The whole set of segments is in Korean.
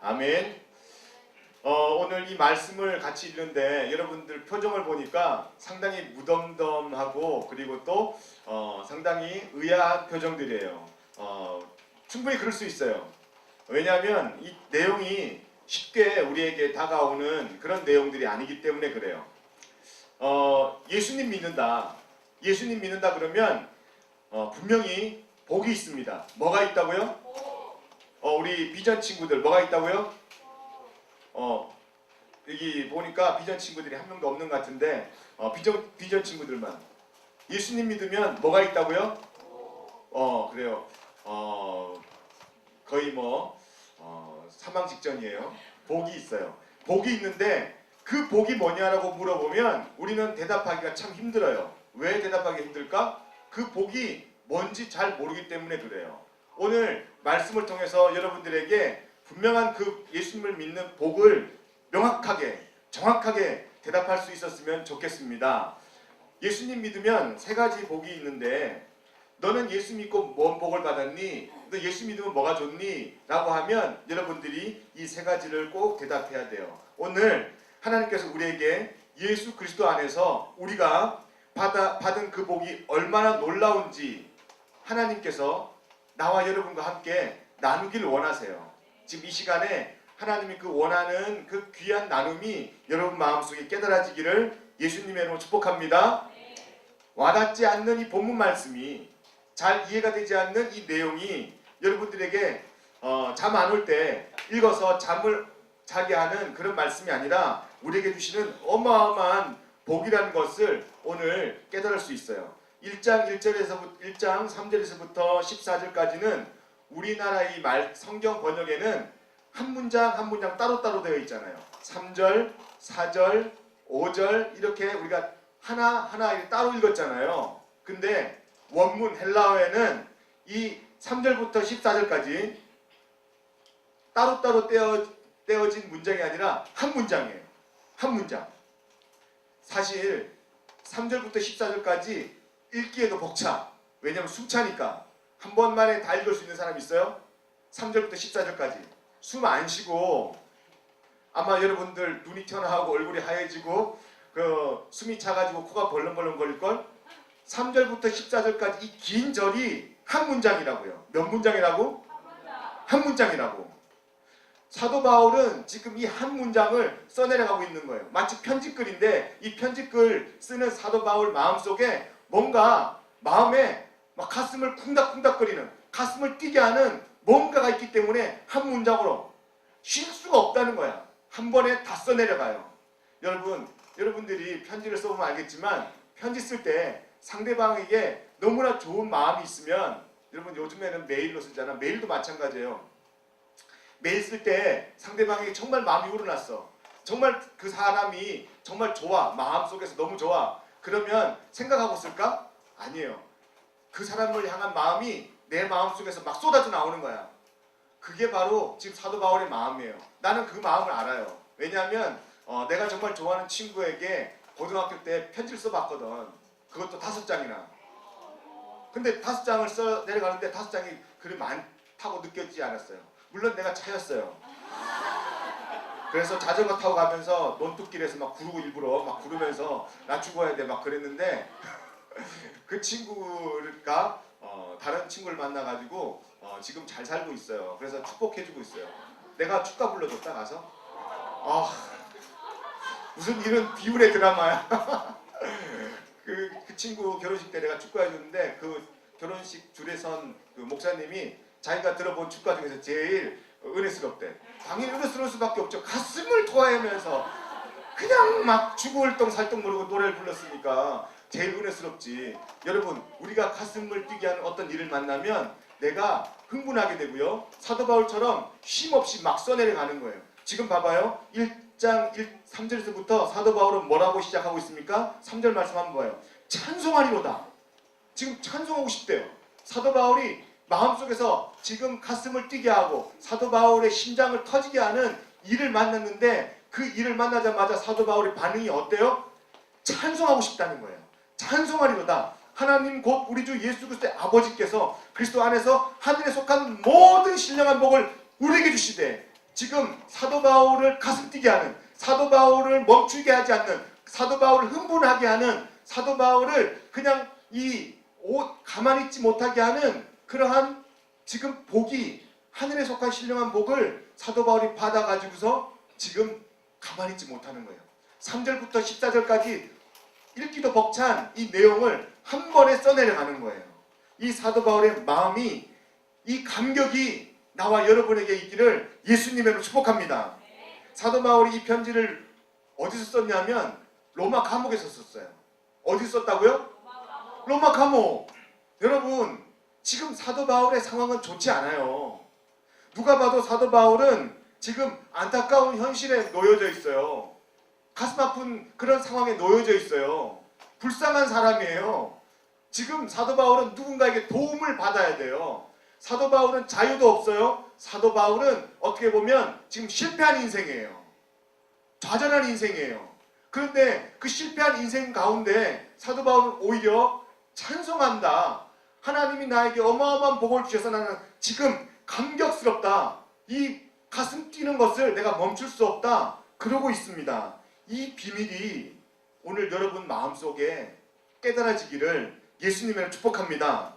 아멘. 오늘 이 말씀을 같이 읽는데 여러분들 표정을 보니까 상당히 무덤덤하고 그리고 또 상당히 의아한 표정들이에요. 충분히 그럴 수 있어요. 왜냐하면 이 내용이 쉽게 우리에게 다가오는 그런 내용들이 아니기 때문에 그래요. 예수님 믿는다. 예수님 믿는다 그러면 분명히 복이 있습니다. 뭐가 있다고요? 우리 비전 친구들 뭐가 있다고요? 여기 보니까 비전 친구들이 한 명도 없는 것 같은데 비전 친구들만 예수님 믿으면 뭐가 있다고요? 그래요. 거의 사망 직전이에요. 복이 있어요. 복이 있는데 그 복이 뭐냐라고 물어보면 우리는 대답하기가 참 힘들어요. 왜 대답하기 힘들까? 그 복이 뭔지 잘 모르기 때문에 그래요. 오늘 말씀을 통해서 여러분들에게 분명한 그 예수님을 믿는 복을 명확하게 정확하게 대답할 수 있었으면 좋겠습니다. 예수님 믿으면 세 가지 복이 있는데 너는 예수 믿고 뭔 복을 받았니? 너 예수 믿으면 뭐가 좋니? 라고 하면 여러분들이 이 세 가지를 꼭 대답해야 돼요. 오늘 하나님께서 우리에게 예수 그리스도 안에서 우리가 받은 그 복이 얼마나 놀라운지 하나님께서 나와 여러분과 함께 나누길 원하세요. 지금 이 시간에 하나님이 그 원하는 그 귀한 나눔이 여러분 마음속에 깨달아지기를 예수님의 이름으로 축복합니다. 와닿지 않는 이 본문 말씀이 잘 이해가 되지 않는 이 내용이 여러분들에게 잠 안 올 때 읽어서 잠을 자게 하는 그런 말씀이 아니라 우리에게 주시는 어마어마한 복이라는 것을 오늘 깨달을 수 있어요. 1장 3절에서부터 14절까지는 우리나라의 성경 번역에는 한 문장 한 문장 따로따로 되어 있잖아요. 3절, 4절, 5절 이렇게 우리가 하나하나 따로 읽었잖아요. 근데 원문 헬라어에는 이 3절부터 14절까지 따로따로 떼어진 문장이 아니라 한 문장이에요. 한 문장. 사실 3절부터 14절까지 읽기에도 벅차. 왜냐하면 숨차니까. 한 번만에 다 읽을 수 있는 사람 있어요? 3절부터 14절까지. 숨 안 쉬고 아마 여러분들 눈이 튀어나오고 얼굴이 하얘지고 숨이 차가지고 코가 벌렁벌렁 거릴걸? 3절부터 14절까지 이 긴 절이 한 문장이라고요. 몇 문장이라고? 한 문장이라고. 사도 바울은 지금 이 한 문장을 써내려가고 있는 거예요. 마치 편지글인데 이 편지글 쓰는 사도 바울 마음속에 뭔가 마음에 막 가슴을 쿵닥쿵닥거리는 가슴을 뛰게 하는 뭔가가 있기 때문에 한 문장으로 쉴 수가 없다는 거야. 한 번에 다 써내려가요. 여러분들이 편지를 써보면 알겠지만 편지 쓸 때 상대방에게 너무나 좋은 마음이 있으면 여러분 요즘에는 메일로 쓰잖아. 메일도 마찬가지예요. 메일 쓸 때 상대방에게 정말 마음이 우러났어. 정말 그 사람이 정말 좋아. 마음속에서 너무 좋아. 그러면 생각하고 쓸까? 아니에요. 그 사람을 향한 마음이 내 마음속에서 막 쏟아져 나오는 거야. 그게 바로 지금 사도 바울의 마음이에요. 나는 그 마음을 알아요. 왜냐하면 내가 정말 좋아하는 친구에게 고등학교 때 편지를 써봤거든. 그것도 5장이나. 근데 5장을 써 내려가는데 5장이 그리 많다고 느껴지지 않았어요. 물론 내가 차였어요. 그래서 자전거 타고 가면서 논뚝길에서 막 구르고 일부러 막 구르면서 나 죽어야 돼 막 그랬는데 그 친구가 다른 친구를 만나가지고 지금 잘 살고 있어요. 그래서 축복해주고 있어요. 내가 축가 불러줬다 가서 무슨 이런 비운의 드라마야. 그 친구 결혼식 때 내가 축가해줬는데 그 결혼식 줄에 선 그 목사님이 자기가 들어본 축가 중에서 제일 은혜스럽대. 당연히 은혜스러울 수밖에 없죠. 가슴을 토하면서 그냥 막 죽을똥 살똥 모르고 노래를 불렀으니까 제일 은혜스럽지. 여러분 우리가 가슴을 뛰게 하는 어떤 일을 만나면 내가 흥분하게 되고요. 사도 바울처럼 쉼없이 막 써내려가는 거예요. 지금 봐봐요. 1장 3절에서부터 사도 바울은 뭐라고 시작하고 있습니까? 3절 말씀 한번 봐요. 찬송하리로다. 지금 찬송하고 싶대요. 사도 바울이 마음속에서 지금 가슴을 뛰게 하고 사도 바울의 심장을 터지게 하는 일을 만났는데 그 일을 만나자마자 사도 바울의 반응이 어때요? 찬송하고 싶다는 거예요. 찬송하리로다. 하나님 곧 우리 주 예수 그리스도의 아버지께서 그리스도 안에서 하늘에 속한 모든 신령한 복을 우리에게 주시되 지금 사도 바울을 가슴 뛰게 하는, 사도 바울을 멈추게 하지 않는, 사도 바울을 흥분하게 하는, 사도 바울을 그냥 이 옷 가만히 있지 못하게 하는 그러한 지금 복이, 하늘에 속한 신령한 복을 사도 바울이 받아가지고서 지금 가만히 있지 못하는 거예요. 3절부터 14절까지 읽기도 벅찬 이 내용을 한 번에 써내려가는 거예요. 이 사도 바울의 마음이, 이 감격이 나와 여러분에게 있기를 예수님으로 축복합니다. 사도 바울이 이 편지를 어디서 썼냐면 로마 감옥에서 썼어요. 어디서 썼다고요? 로마 감옥. 여러분, 지금 사도 바울의 상황은 좋지 않아요. 누가 봐도 사도 바울은 지금 안타까운 현실에 놓여져 있어요. 가슴 아픈 그런 상황에 놓여져 있어요. 불쌍한 사람이에요. 지금 사도 바울은 누군가에게 도움을 받아야 돼요. 사도 바울은 자유도 없어요. 사도 바울은 어떻게 보면 지금 실패한 인생이에요. 좌절한 인생이에요. 그런데 그 실패한 인생 가운데 사도 바울은 오히려 찬송한다. 하나님이 나에게 어마어마한 복을 주셔서 나는 지금 감격스럽다. 이 가슴 뛰는 것을 내가 멈출 수 없다. 그러고 있습니다. 이 비밀이 오늘 여러분 마음속에 깨달아지기를 예수님을 축복합니다.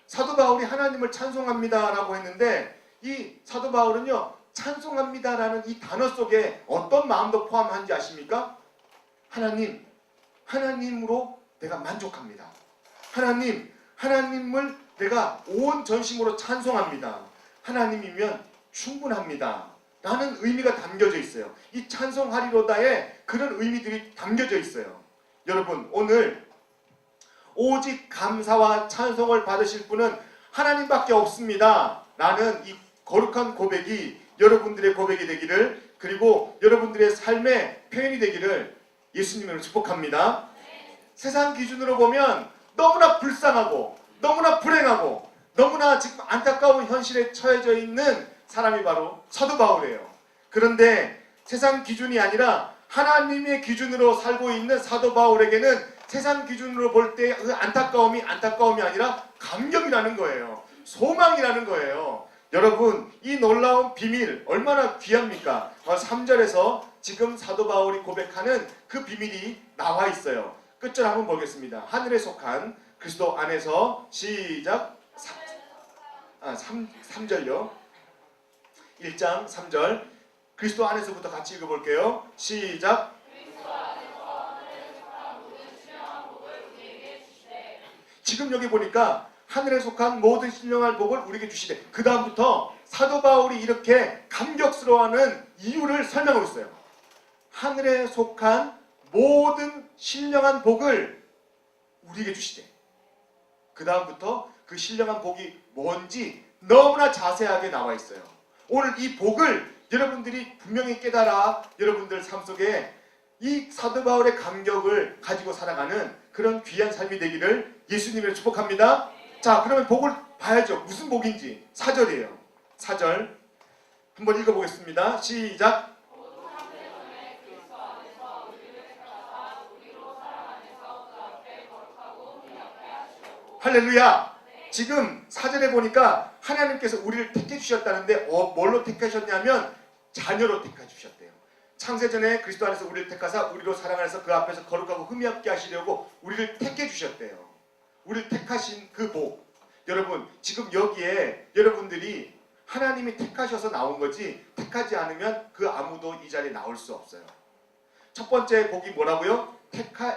사도 바울이 하나님을 찬송합니다라고 했는데 이 사도 바울은요, 찬송합니다라는 이 단어 속에 어떤 마음도 포함한지 아십니까? 하나님, 하나님으로 내가 만족합니다. 하나님을 내가 온 전심으로 찬송합니다. 하나님이면 충분합니다. 라는 의미가 담겨져 있어요. 이 찬송하리로다에 그런 의미들이 담겨져 있어요. 여러분, 오늘 오직 감사와 찬송을 받으실 분은 하나님밖에 없습니다. 라는 이 거룩한 고백이 여러분들의 고백이 되기를, 그리고 여러분들의 삶의 표현이 되기를 예수님으로 축복합니다. 세상 기준으로 보면 너무나 불쌍하고 너무나 불행하고 너무나 지금 안타까운 현실에 처해져 있는 사람이 바로 사도 바울이에요. 그런데 세상 기준이 아니라 하나님의 기준으로 살고 있는 사도 바울에게는 세상 기준으로 볼 때 그 안타까움이 아니라 감격이라는 거예요. 소망이라는 거예요. 여러분, 이 놀라운 비밀 얼마나 귀합니까? 3절에서 지금 사도 바울이 고백하는 그 비밀이 나와 있어요. 끝절 한번 보겠습니다. 하늘에 속한 그리스도 안에서 시작. 3절요. 1장 3절 그리스도 안에서부터 같이 읽어볼게요. 시작. 지금 여기 보니까 하늘에 속한 모든 신령한 복을 우리에게 주시되, 그 다음부터 사도 바울이 이렇게 감격스러워하는 이유를 설명하고 있어요. 하늘에 속한 모든 신령한 복을 우리에게 주시되, 그 다음부터 그 신령한 복이 뭔지 너무나 자세하게 나와 있어요. 오늘 이 복을 여러분들이 분명히 깨달아 여러분들 삶 속에 이 사도 바울의 감격을 가지고 살아가는 그런 귀한 삶이 되기를 예수님을 축복합니다. 자, 그러면 복을 봐야죠. 무슨 복인지. 4절이에요. 4절 한번 읽어보겠습니다. 시작. 할렐루야. 지금 4절에 보니까 하나님께서 우리를 택해 주셨다는데 뭘로 택해 주셨냐면 자녀로 택해 주셨대요. 창세전에 그리스도 안에서 우리를 택하사 우리로 사랑하여서 그 앞에서 거룩하고 흠이 없게 하시려고 우리를 택해 주셨대요. 우리를 택하신 그 복. 여러분, 지금 여기에 여러분들이 하나님이 택하셔서 나온 거지, 택하지 않으면 그 아무도 이 자리에 나올 수 없어요. 첫 번째 복이 뭐라고요?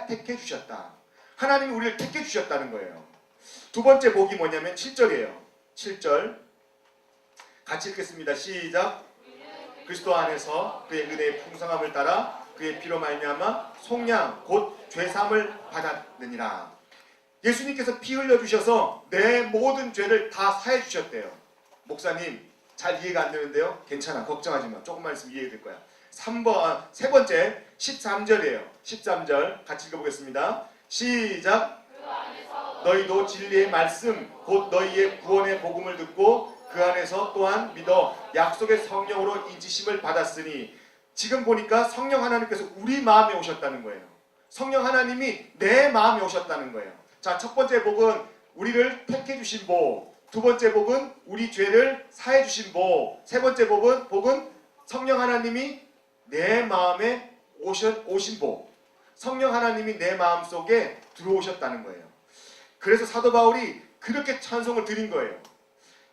택해 주셨다. 하나님이 우리를 택해 주셨다는 거예요. 두 번째 복이 뭐냐면 7절이에요. 7절 같이 읽겠습니다. 시작. 그리스도 안에서 그의 은혜의 풍성함을 따라 그의 피로 말미암아 속량 곧 죄사함을 받았느니라. 예수님께서 피 흘려주셔서 내 모든 죄를 다 사해 주셨대요. 목사님, 잘 이해가 안 되는데요? 괜찮아, 걱정하지 마. 조금만 있으면 이해될 거야. 세 번째 13절이에요. 13절 같이 읽어보겠습니다. 시작. 너희도 진리의 말씀 곧 너희의 구원의 복음을 듣고 그 안에서 또한 믿어 약속의 성령으로 인치심을 받았으니, 지금 보니까 성령 하나님께서 우리 마음에 오셨다는 거예요. 성령 하나님이 내 마음에 오셨다는 거예요. 자, 첫 번째 복은 우리를 택해 주신 복, 두 번째 복은 우리 죄를 사해 주신 복, 세 번째 복은 성령 하나님이 내 마음에 오신 복, 성령 하나님이 내 마음속에 들어오셨다는 거예요. 그래서 사도 바울이 그렇게 찬송을 드린 거예요.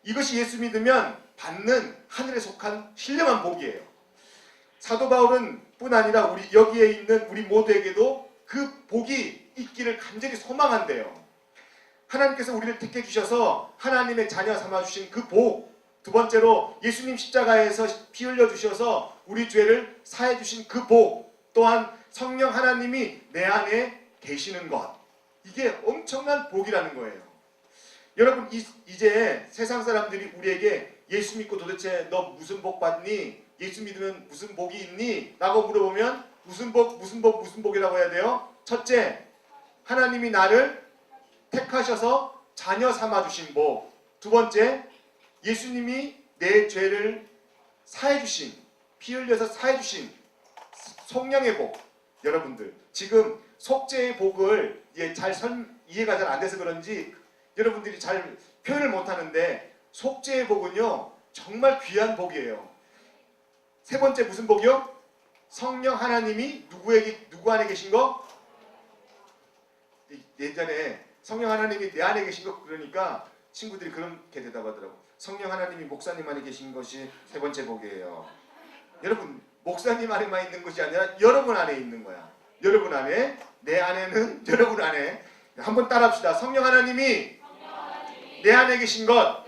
이것이 예수 믿으면 받는 하늘에 속한 신령한 복이에요. 사도 바울은 뿐 아니라 우리 여기에 있는 우리 모두에게도 그 복이 있기를 간절히 소망한대요. 하나님께서 우리를 택해 주셔서 하나님의 자녀 삼아 주신 그 복, 두 번째로 예수님 십자가에서 피 흘려 주셔서 우리 죄를 사해 주신 그 복, 또한 성령 하나님이 내 안에 계시는 것, 이게 엄청난 복이라는 거예요. 여러분, 이제 세상 사람들이 우리에게 예수 믿고 도대체 너 무슨 복 받니? 예수 믿으면 무슨 복이 있니? 라고 물어보면 무슨 복이라고 해야 돼요? 첫째, 하나님이 나를 택하셔서 자녀 삼아주신 복. 두 번째, 예수님이 내 죄를 사해주신, 피 흘려서 사해주신 성령의 복. 여러분들, 지금 속죄의 복을 이해가 잘 안 돼서 그런지 여러분들이 잘 표현을 못하는데, 속죄의 복은요 정말 귀한 복이에요. 세 번째 무슨 복이요? 성령 하나님이 누구 안에 계신 거? 예전에 성령 하나님이 내 안에 계신 거 그러니까 친구들이 그렇게 대답하더라고. 성령 하나님이 목사님 안에 계신 것이 세 번째 복이에요. 여러분, 목사님 안에만 있는 것이 아니라 여러분 안에 있는 거야. 여러분 안에, 내 안에는 여러분 안에. 한번 따라합시다. 성령 하나님이 내 안에 계신 것,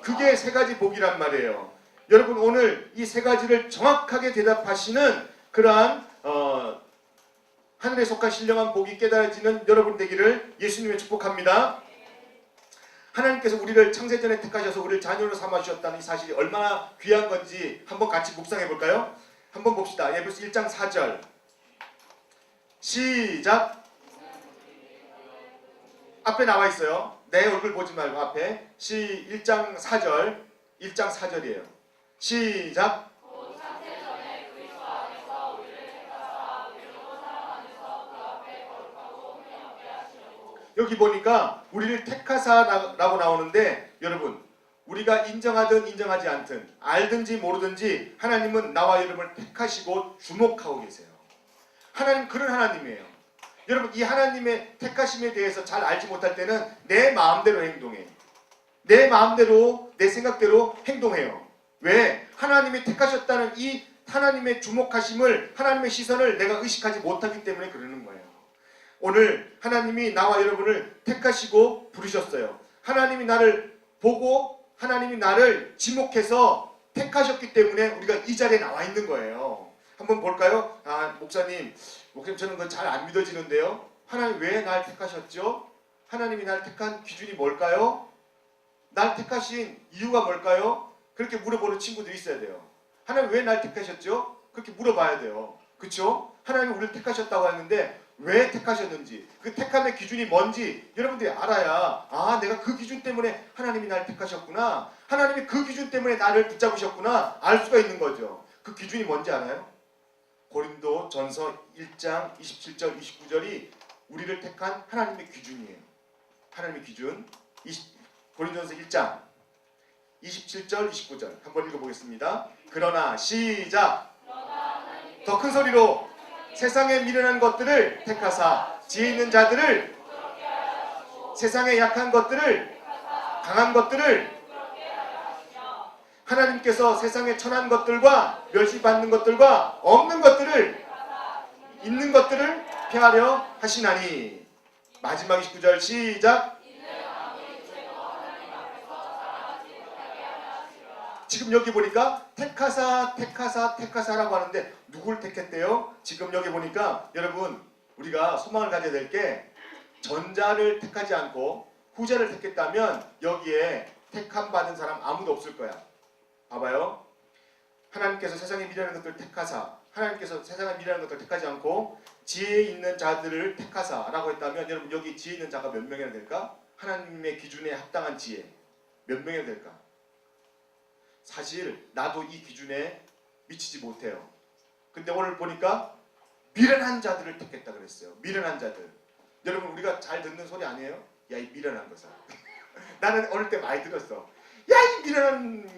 그게 세 가지 복이란 말이에요. 여러분, 오늘 이 세 가지를 정확하게 대답하시는 그러한 하늘에 속한 신령한 복이 깨달아지는 여러분 되기를 예수님의 축복합니다. 하나님께서 우리를 창세전에 택하셔서 우리를 자녀로 삼아주셨다는 이 사실이 얼마나 귀한 건지 한번 같이 묵상해 볼까요? 한번 봅시다. 에베소 1장 4절 시작. 앞에 나와 있어요. 내 얼굴 보지 말고 앞에 1장 4절이에요. 시작. 여기 보니까 우리를 택하사라고 나오는데, 여러분, 우리가 인정하든 인정하지 않든 알든지 모르든지 하나님은 나와 여러분을 택하시고 주목하고 계세요. 하나님 그런 하나님이에요. 여러분, 이 하나님의 택하심에 대해서 잘 알지 못할 때는 내 마음대로 행동해. 내 마음대로, 내 생각대로 행동해요. 왜? 하나님이 택하셨다는 이 하나님의 주목하심을, 하나님의 시선을 내가 의식하지 못하기 때문에 그러는 거예요. 오늘 하나님이 나와 여러분을 택하시고 부르셨어요. 하나님이 나를 보고 하나님이 나를 지목해서 택하셨기 때문에 우리가 이 자리에 나와 있는 거예요. 한번 볼까요? 목사님 저는 그건 잘 안 믿어지는데요. 하나님 왜 날 택하셨죠? 하나님이 날 택한 기준이 뭘까요? 날 택하신 이유가 뭘까요? 그렇게 물어보는 친구들이 있어야 돼요. 하나님 왜 날 택하셨죠? 그렇게 물어봐야 돼요. 그렇죠? 하나님이 우리를 택하셨다고 하는데 왜 택하셨는지, 그 택함의 기준이 뭔지 여러분들이 알아야, 내가 그 기준 때문에 하나님이 나를 택하셨구나, 하나님이 그 기준 때문에 나를 붙잡으셨구나 알 수가 있는 거죠. 그 기준이 뭔지 알아요? 고린도 전서 1장 27절 29절이 우리를 택한 하나님의 기준이에요. 하나님의 기준. 고린도전서 1장 27절 29절 한번 읽어보겠습니다. 그러나 시작. 더 큰 소리로 세상에 미련한 것들을 택하사 지혜 있는 자들을, 세상에 약한 것들을, 강한 것들을, 하나님께서 세상에 천한 것들과 멸시받는 것들과 없는 것들을, 있는 것들을 폐하려 하시나니. 마지막 29절 시작. 지금 여기 보니까 택하사라고 하는데 누굴 택했대요? 지금 여기 보니까 여러분, 우리가 소망을 가져야 될 게, 전자를 택하지 않고 후자를 택했다면 여기에 택함 받은 사람 아무도 없을 거야. 봐봐요. 하나님께서 세상에 미련한 것들을 택하사, 하나님께서 세상에 미련한 것들을 택하지 않고 지혜 있는 자들을 택하사라고 했다면, 여러분 여기 지혜 있는 자가 몇 명이나 될까? 하나님의 기준에 합당한 지혜 몇 명이나 될까? 사실 나도 이 기준에 미치지 못해요. 근데 오늘 보니까 미련한 자들을 택했다 그랬어요. 미련한 자들. 여러분, 우리가 잘 듣는 소리 아니에요? 야, 이 미련한 것아. 나는 어릴 때 많이 들었어. 야, 이 미련한,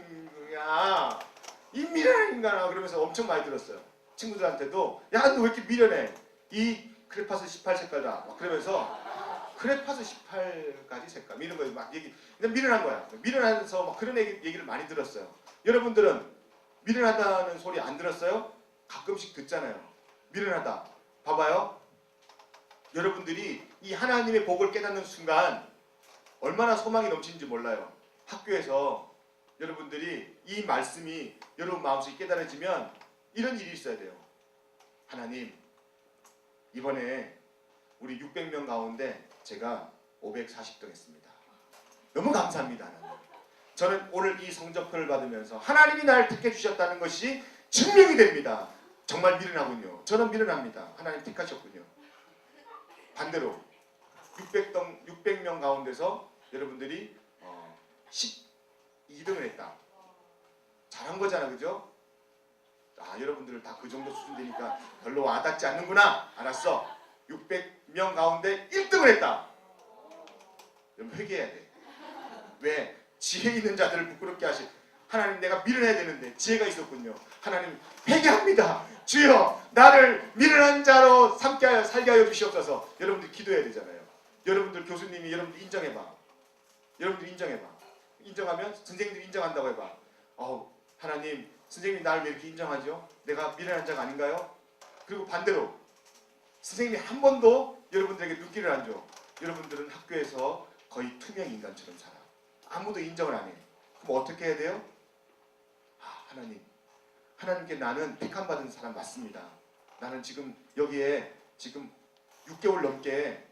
이 미련한 인간아 그러면서 엄청 많이 들었어요. 친구들한테도 야 너 왜 이렇게 미련해? 이 크레파스 18색깔다 막 그러면서 크레파스 18가지 색깔 이런 거 막 얘기. 근데 미련한 거야. 미련해서 막 그런 얘기를 많이 들었어요. 여러분들은 미련하다는 소리 안 들었어요? 가끔씩 듣잖아요. 미련하다. 봐봐요. 여러분들이 이 하나님의 복을 깨닫는 순간 얼마나 소망이 넘치는지 몰라요. 학교에서 여러분들이 이 말씀이 여러분 마음속에 깨달아지면 이런 일이 있어야 돼요. 하나님, 이번에 우리 600명 가운데 제가 540등 했습니다. 너무 감사합니다. 하나님. 저는 오늘 이 성적표를 받으면서 하나님이 나를 택해 주셨다는 것이 증명이 됩니다. 정말 미련하군요. 저는 미련합니다. 하나님 택하셨군요. 반대로 600명 가운데서 여러분들이 12등을 했다. 잘한 거잖아, 그죠? 아, 여러분들은 다 그 정도 수준 되니까 별로 와닿지 않는구나. 알았어. 600명 가운데 1등을 했다. 여러분 회개해야 돼. 왜? 지혜 있는 자들을 부끄럽게 하시. 하나님 내가 미련해야 되는데 지혜가 있었군요. 하나님 회개합니다. 주여 나를 미련한 자로 삼게 하여 살게 하여 주시옵소서. 여러분들 기도해야 되잖아요. 여러분들 교수님이 여러분들 인정해봐. 여러분들 인정해봐. 인정하면 선생님들이 인정한다고 해봐. 하나님 선생님이 나를 왜 이렇게 인정하죠? 내가 미련한 자가 아닌가요? 그리고 반대로 선생님이 한 번도 여러분들에게 눈길을 안 줘. 여러분들은 학교에서 거의 투명 인간처럼 살아. 아무도 인정을 안 해. 그럼 어떻게 해야 돼요? 하나님께 나는 택함 받은 사람 맞습니다. 나는 지금 여기에 지금 6개월 넘게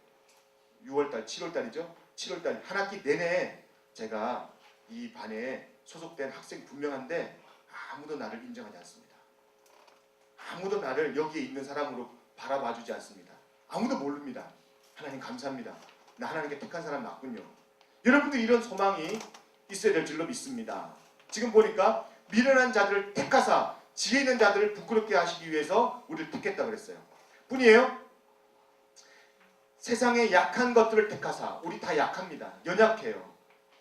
6월달, 7월달이죠? 7월달 한 학기 내내 제가 이 반에 소속된 학생 분명한데 아무도 나를 인정하지 않습니다. 아무도 나를 여기에 있는 사람으로 바라봐주지 않습니다. 아무도 모릅니다. 하나님 감사합니다. 나 하나님께 택한 사람 맞군요. 여러분들 이런 소망이 있어야 될 줄로 믿습니다. 지금 보니까 미련한 자들을 택하사 지혜 있는 자들을 부끄럽게 하시기 위해서 우리를 택했다 그랬어요. 뿐이에요? 세상의 약한 것들을 택하사. 우리 다 약합니다. 연약해요.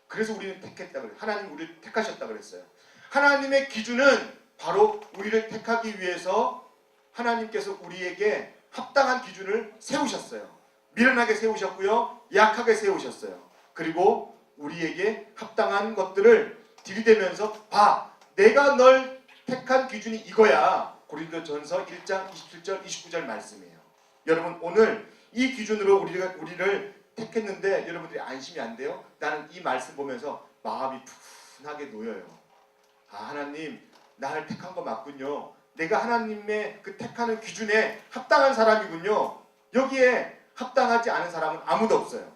그래서 우리는 택했다 그랬어요. 하나님 우리를 택하셨다 그랬어요. 하나님의 기준은 바로 우리를 택하기 위해서 하나님께서 우리에게 합당한 기준을 세우셨어요. 미련하게 세우셨고요. 약하게 세우셨어요. 그리고 우리에게 합당한 것들을 들이대면서 봐. 내가 널 택한 기준이 이거야. 고린도전서 1장 27절 29절 말씀이에요. 여러분 오늘 이 기준으로 우리를 택했는데 여러분들이 안심이 안 돼요? 나는 이 말씀 보면서 마음이 푸근하게 놓여요. 하나님 나를 택한 거 맞군요. 내가 하나님의 그 택하는 기준에 합당한 사람이군요. 여기에 합당하지 않은 사람은 아무도 없어요.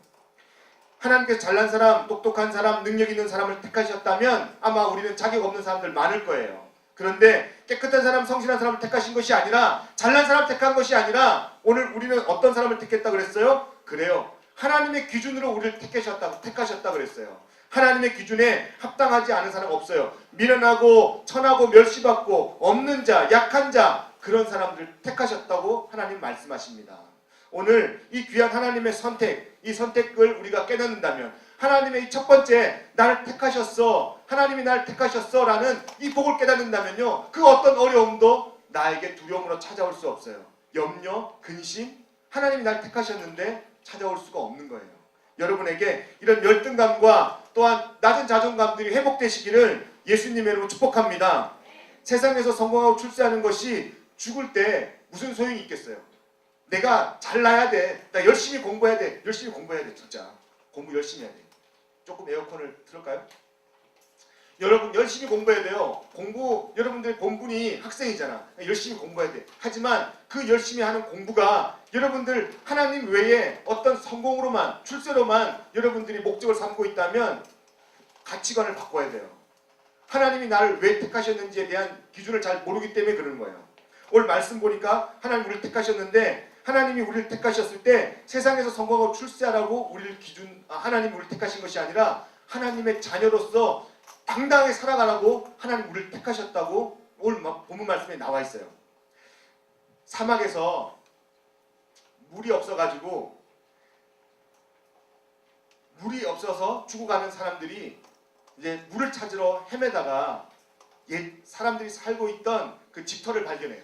하나님께서 잘난 사람, 똑똑한 사람, 능력 있는 사람을 택하셨다면 아마 우리는 자격 없는 사람들 많을 거예요. 그런데 깨끗한 사람, 성실한 사람을 택하신 것이 아니라 잘난 사람 택한 것이 아니라 오늘 우리는 어떤 사람을 택했다 그랬어요? 그래요. 하나님의 기준으로 우리를 택하셨다 그랬어요. 하나님의 기준에 합당하지 않은 사람 없어요. 미련하고 천하고 멸시받고 없는 자, 약한 자 그런 사람들 택하셨다고 하나님 말씀하십니다. 오늘 이 귀한 하나님의 선택, 이 선택을 우리가 깨닫는다면 하나님의 이 첫 번째 나를 택하셨어, 하나님이 나를 택하셨어 라는 이 복을 깨닫는다면요 그 어떤 어려움도 나에게 두려움으로 찾아올 수 없어요. 염려, 근심, 하나님이 나를 택하셨는데 찾아올 수가 없는 거예요. 여러분에게 이런 열등감과 또한 낮은 자존감들이 회복되시기를 예수님의 이름으로 축복합니다. 세상에서 성공하고 출세하는 것이 죽을 때 무슨 소용이 있겠어요? 내가 잘나야 돼. 나 열심히 공부해야 돼. 열심히 공부해야 돼. 진짜. 공부 열심히 해야 돼. 조금 에어컨을 틀을까요? 여러분 열심히 공부해야 돼요. 여러분들의 본분이 학생이잖아. 열심히 공부해야 돼. 하지만 그 열심히 하는 공부가 여러분들 하나님 외에 어떤 성공으로만, 출세로만 여러분들이 목적을 삼고 있다면 가치관을 바꿔야 돼요. 하나님이 나를 왜 택하셨는지에 대한 기준을 잘 모르기 때문에 그러는 거예요. 오늘 말씀 보니까 하나님 우리를 택하셨는데 하나님이 우리를 택하셨을 때 세상에서 성공하고 출세하라고 하나님이 우리를 택하신 것이 아니라 하나님의 자녀로서 당당하게 살아가라고 하나님 우리를 택하셨다고 오늘 본문 말씀에 나와 있어요. 사막에서 물이 없어가지고 물이 없어서 죽어가는 사람들이 이제 물을 찾으러 헤매다가 옛 사람들이 살고 있던 그 집터를 발견해요.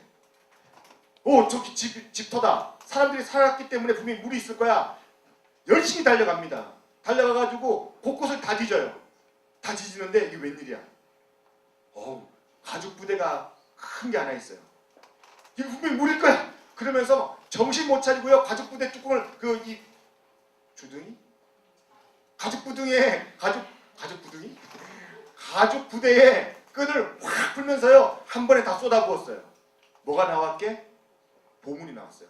오, 저기 집터다. 사람들이 살았기 때문에 분명히 물이 있을 거야. 열심히 달려갑니다. 달려가가지고 곳곳을 다 뒤져요. 다 뒤지는데 이게 웬일이야? 가죽 부대가 큰 게 하나 있어요. 이거 분명히 물일 거야. 그러면서 정신 못 차리고요. 가죽 부대 뚜껑을 이 주둥이? 가죽 부둥이에 가죽 부둥이? 가죽 부대에 끈을 확 풀면서요. 한 번에 다 쏟아부었어요. 뭐가 나왔게? 보물이 나왔어요.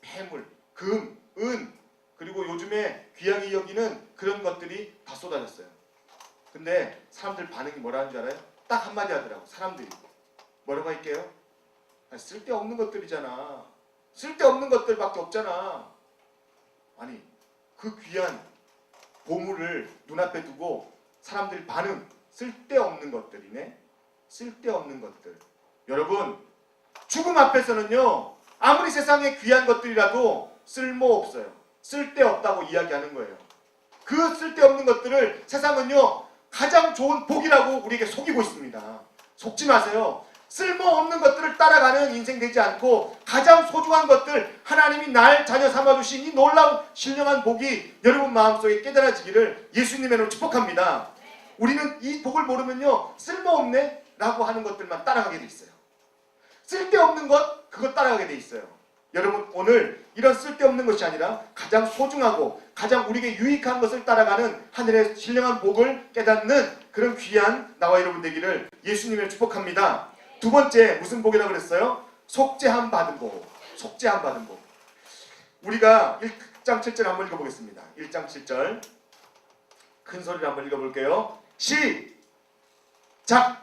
폐물, 금, 은, 그리고 요즘에 귀하게 여기는 그런 것들이 다 쏟아졌어요. 근데 사람들 반응이 뭐라는 줄 알아요? 딱 한마디 하더라고. 사람들이 뭐라고 할게요? 쓸데없는 것들이잖아. 쓸데없는 것들밖에 없잖아. 아니, 그 귀한 보물을 눈앞에 두고 사람들 반응, 쓸데없는 것들이네. 쓸데없는 것들. 여러분, 죽음 앞에서는요, 아무리 세상에 귀한 것들이라도 쓸모없어요. 쓸데없다고 이야기하는 거예요. 그 쓸데없는 것들을 세상은요, 가장 좋은 복이라고 우리에게 속이고 있습니다. 속지 마세요. 쓸모없는 것들을 따라가는 인생 되지 않고 가장 소중한 것들, 하나님이 날 자녀 삼아주신 이 놀라운 신령한 복이 여러분 마음속에 깨달아지기를 예수님의 이름으로 축복합니다. 우리는 이 복을 모르면요, 쓸모없네 라고 하는 것들만 따라가게 돼 있어요. 쓸데없는 것, 그거 따라가게 돼 있어요. 여러분, 오늘 이런 쓸데없는 것이 아니라 가장 소중하고 가장 우리에게 유익한 것을 따라가는 하늘의 신령한 복을 깨닫는 그런 귀한 나와 여러분 되기를 예수님을 축복합니다. 두 번째, 무슨 복이라고 그랬어요? 속죄함 받은 복. 속죄함 받은 복. 우리가 1장 7절 한번 읽어보겠습니다. 1장 7절 큰 소리로 한번 읽어볼게요. 시작!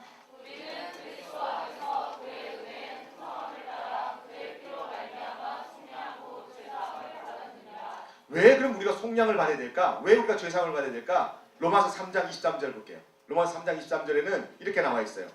왜 그럼 우리가 속량을 받아야 될까? 왜 우리가 죄사함을 받아야 될까? 로마서 3장 23절 볼게요. 로마서 3장 23절에는 이렇게 나와 있어요.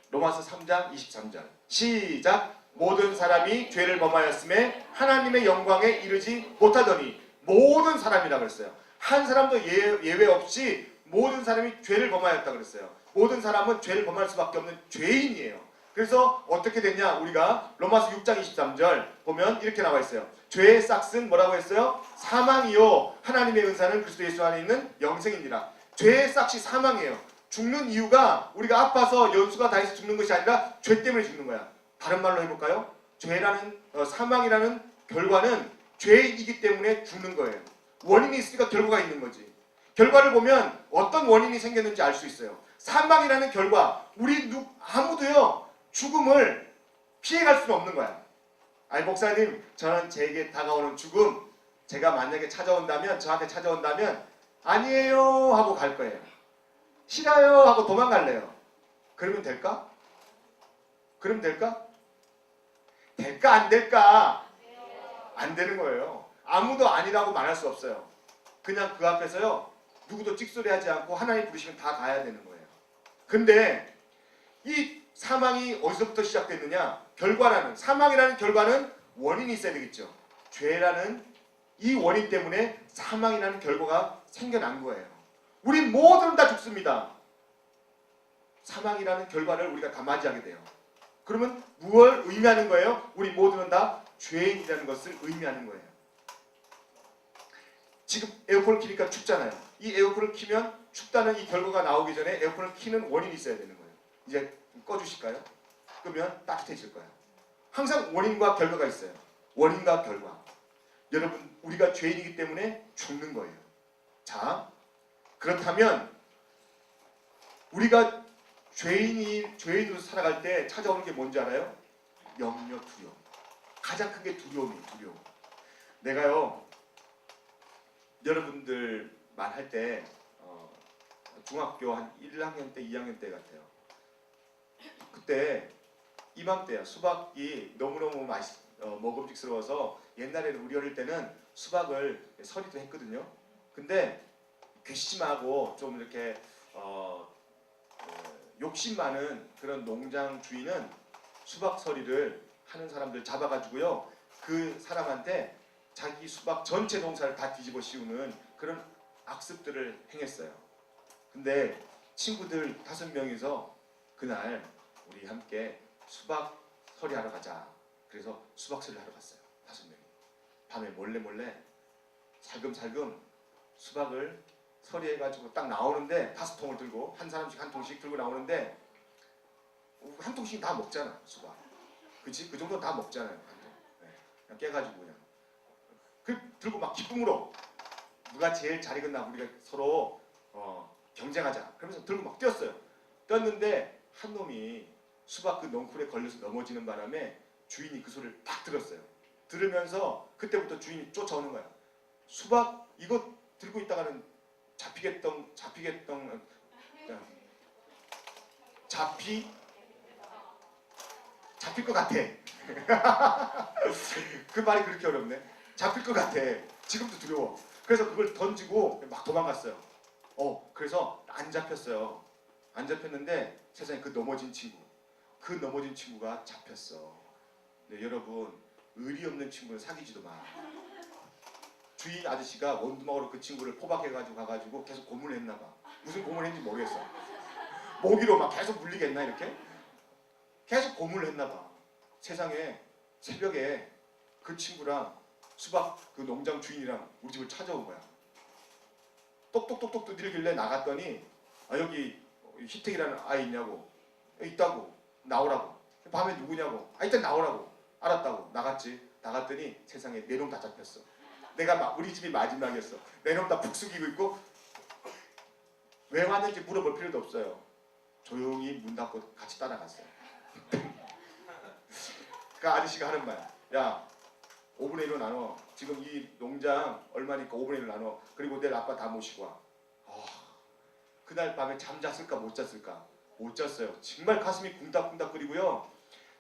로마서 3장 23절 시작! 모든 사람이 죄를 범하였음에 하나님의 영광에 이르지 못하더니. 모든 사람이라고 그랬어요. 한 사람도 예외 없이 모든 사람이 죄를 범하였다 그랬어요. 모든 사람은 죄를 범할 수밖에 없는 죄인이에요. 그래서 어떻게 됐냐? 우리가 로마서 6장 23절 보면 이렇게 나와 있어요. 죄의 싹은 뭐라고 했어요? 사망이요 하나님의 은사는 그리스도 예수 안에 있는 영생이니라. 죄의 싹이 사망이에요. 죽는 이유가 우리가 아파서 연수가 다 해서 죽는 것이 아니라 죄 때문에 죽는 거야. 다른 말로 해볼까요? 죄라는 사망이라는 결과는 죄이기 때문에 죽는 거예요. 원인이 있으니까 결과가 있는 거지. 결과를 보면 어떤 원인이 생겼는지 알 수 있어요. 사망이라는 결과, 우리 아무도요 죽음을 피해갈 수는 없는 거야. 아니 목사님, 저는 제게 다가오는 죽음, 제가 만약에 찾아온다면, 저한테 찾아온다면 아니에요 하고 갈 거예요. 싫어요 하고 도망갈래요. 그러면 될까? 그럼 될까? 될까 안 될까? 안 되는 거예요. 아무도 아니라고 말할 수 없어요. 그냥 그 앞에서요 누구도 찍소리하지 않고 하나님 부르시면 다 가야 되는 거예요. 근데 이 사망이 어디서부터 시작됐느냐? 사망이라는 결과는 원인이 있어야 되겠죠. 죄라는 이 원인 때문에 사망이라는 결과가 생겨난 거예요. 우리 모두는 다 죽습니다. 사망이라는 결과를 우리가 다 맞이하게 돼요. 그러면 무엇을 의미하는 거예요? 우리 모두는 다 죄인이라는 것을 의미하는 거예요. 지금 에어컨을 키니까 춥잖아요. 이 에어컨을 키면 춥다는 이 결과가 나오기 전에 에어컨을 키는 원인이 있어야 되는 거예요. 이제 꺼주실까요? 그러면 따뜻해질 거예요. 항상 원인과 결과가 있어요. 원인과 결과. 여러분, 우리가 죄인이기 때문에 죽는 거예요. 자, 그렇다면 우리가 죄인으로 살아갈 때 찾아오는 게 뭔지 알아요? 염려, 두려움. 가장 큰 게 두려움. 내가요, 여러분들만 할 때 중학교 한 1학년 때, 2학년 때 같아요. 그때 이맘때야. 수박이 너무너무 먹음직스러워서 옛날에는 우리 어릴 때는 수박을 서리도 했거든요. 근데 괘씸하고 좀 이렇게 욕심 많은 그런 농장 주인은 수박 서리를 하는 사람들 잡아가지고요, 그 사람한테 자기 수박 전체 농사를 다 뒤집어 씌우는 그런 악습들을 행했어요. 근데 친구들 5명이서 그날 우리 함께 수박 서리하러 가자. 그래서 수박 서리를 하러 갔어요. 5명이. 밤에 몰래 살금살금 수박을 서리해가지고 딱 나오는데 5통을 들고 한 사람씩 한 통씩 들고 나오는데 한 통씩 다 먹잖아 수박. 그치? 그 정도 다 먹잖아요. 한 통. 네. 그냥 깨가지고 그냥. 들고 막 기쁨으로 누가 제일 잘 익었나 우리가 서로 경쟁하자. 그러면서 들고 막 뛰었어요. 뛰었는데 한 놈이 수박 그 넝쿨에 걸려서 넘어지는 바람에 주인이 그 소리를 딱 들었어요. 들으면서 그때부터 주인이 쫓아오는 거야. 수박 이거 들고 있다가는 잡힐 것 같아. 그 말이 그렇게 어렵네. 잡힐 것 같아. 지금도 두려워. 그래서 그걸 던지고 막 도망갔어요. 그래서 안 잡혔어요. 안 잡혔는데 세상에 그 넘어진 친구가 잡혔어. 네, 여러분 의리 없는 친구는 사귀지도 마. 주인 아저씨가 원두막으로 그 친구를 포박해가지고 가가지고 계속 고문을 했나 봐. 무슨 고문을 했는지 모르겠어. 모기로 막 계속 물리겠나 이렇게? 계속 고문을 했나 봐. 세상에 새벽에 그 친구랑 수박 그 농장 주인이랑 우리 집을 찾아온 거야. 똑똑똑똑 두들길래 나갔더니 여기 희택이라는 아이 있냐고. 있다고. 나오라고. 밤에 누구냐고. 일단 나오라고. 알았다고. 나갔더니 세상에 4놈 다 잡혔어. 우리 집이 마지막이었어. 4놈 다 푹 숙이고 있고 왜 왔는지 물어볼 필요도 없어요. 조용히 문 닫고 같이 따라갔어요. 그 아저씨가 하는 말. 야 5분의 1로 나눠. 지금 이 농장 얼마니까 5분의 1로 나눠. 그리고 내일 아빠 다 모시고 와. 그날 밤에 잠잤을까 못 잤을까? 못 잤어요. 정말 가슴이 쿵닥쿵닥거리고요.